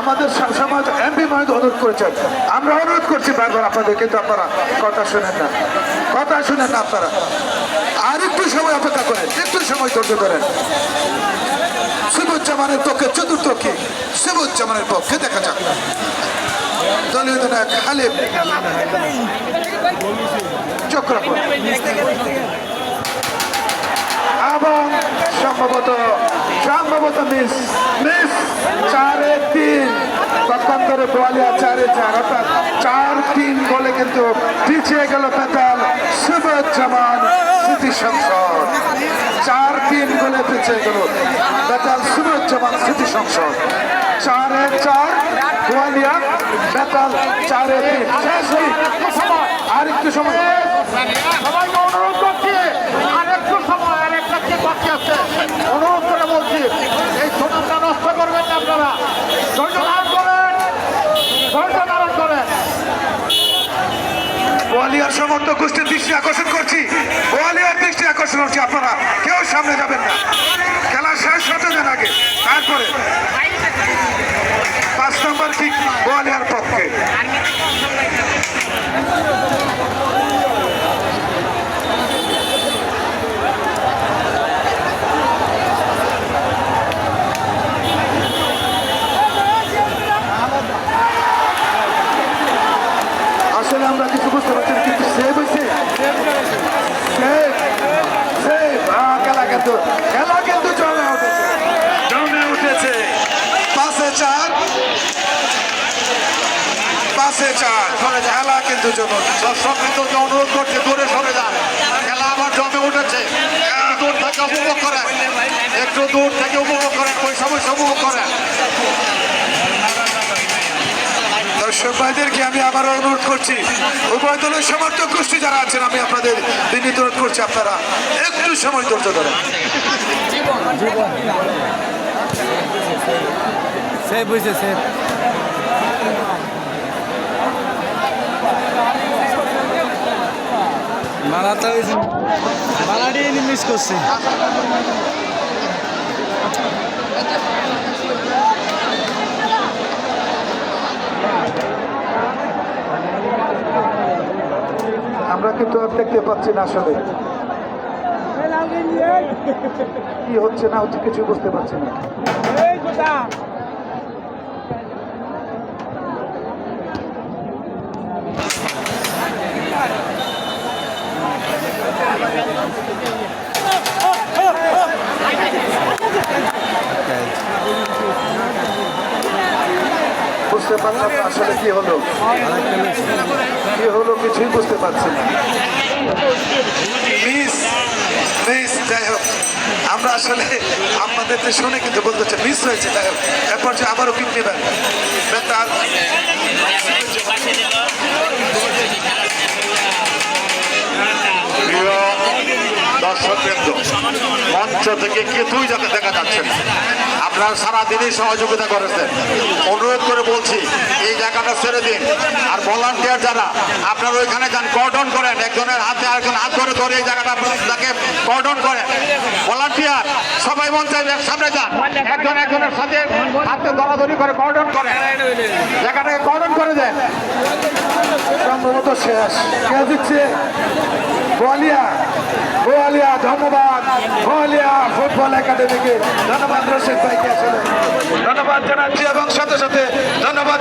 আমাদের সমাজ এমপি মহোদয় অনুরোধ করেছেন, আমরা অনুরোধ করছি বারবার আপনাদের, কিন্তু আপনারা কথা শুনেন না, কথা শুনেন না আপনারা। আর একটু সময় অপেক্ষা করেন, একটু সময় ধৈর্য ধরেন। শিবুজ্জামানের পক্ষে চতুর্থ কি শিবুজ্জামানের পক্ষে দেখা যাক দলীয় নায়ক হালিম চক্রবর্তী এবং সম্ভবত মিস 4-3 পক্ষান্তরে বোয়ালিয়া 4-4, অর্থাৎ 4-3 গোলে কিন্তু পিছিয়ে গেল বেতাল শিবুজ্জামান স্মৃতি সংসদ। 4-3 গোলে পিছিয়ে গেল বেতাল শিবুজ্জামান স্মৃতি সংসদ। 4-4 বোয়ালিয়া, বেতাল 4-3। আর একটু সময় সবাইকে অনুরোধ করছি, আর একটু সময়, আর একটা কি বাকি আছে, অনুরোধ করে বলছি এই সুনামটা নষ্ট করবেন না আপনারা। ধৈর্য ধারণ করেন, ধৈর্য ধারণ করেন। বোয়ালিয়ার সমর্থক গোষ্ঠীর দৃষ্টি আকর্ষণ করছি, বোয়ালিয়ার দৃষ্টি আকর্ষণ করছি, আপনারা কেউ সামনে যাবেন না, খেলা শেষ হতে দেন আগে। তারপরে 5 নম্বর কিক বোয়ালিয়ার পক্ষে। আসলে আমরা কিছু বুঝতে পারছি না, কিন্তু সেভ হয়েছে, খেলা কিন্তু জমে উঠেছে। 5-4 খেলা কিন্তু জমে উঠেছে। দর্শক কিন্তু অনুরোধ করছে দূরে সরে যান, খেলা আবার জমে উঠেছে। দূর থেকে উপভোগ করেন, একটু দূর থেকে উপভোগ করেন, ওই সময় উপভোগ করেন। দর্শক ভাইদেরকে আমি আবারও অনুরোধ করছি, উভয় দলের সমর্থক গোষ্ঠী যারা আছেন, আমি আপনাদের বিনীত অনুরোধ করছি, আপনারা একটু সময় ধৈর্য ধরেন। মালাটি মিস করছে। আমরা কিন্তু আর দেখতে পাচ্ছি না আসলে কি হচ্ছে না হচ্ছে, কিছু বুঝতে পারছি না। বুঝতে পারলাম না আসলে কি হলো কিছুই বুঝতে পারছি না। মিস যাই হোক, আমরা আসলে আপনাদের শুনে কিন্তু বলতে হচ্ছে মিস হয়েছে। যাই হোক, এরপর যে আবারও কিক নেবেন বেতাল দর্শকবৃন্দ, মঞ্চ থেকে কিছুই দেখা যাচ্ছে না, আপনারা সারাদিনই সহযোগিতা করেছেন। অনুরোধ করে বলছি এই জায়গাটা ছেড়ে দিন। আর ভলান্টিয়ার যারা, আপনারা ওইখানে যান, কর্ডন করেন, একজনের হাতে আরেকজন হাত ধরে ধরে এই জায়গাটা তাকে কর্ডন করেন। ভলান্টিয়ার সবাই মঞ্চের সামনে যান, একজনের সাথে হাতে ধরাধরি করে কর্ডন করেন, জায়গাটাকে কর্ডন করে দেন। সম্ভবত শেষ। কে দিচ্ছে? বোয়ালিয়া। ধন্যবাদ বোয়ালিয়া ফুটবল একাডেমিকে, ধন্যবাদ রশিদ ভাইকে, আসলে ধন্যবাদ জানাচ্ছি এবং সাথে সাথে ধন্যবাদ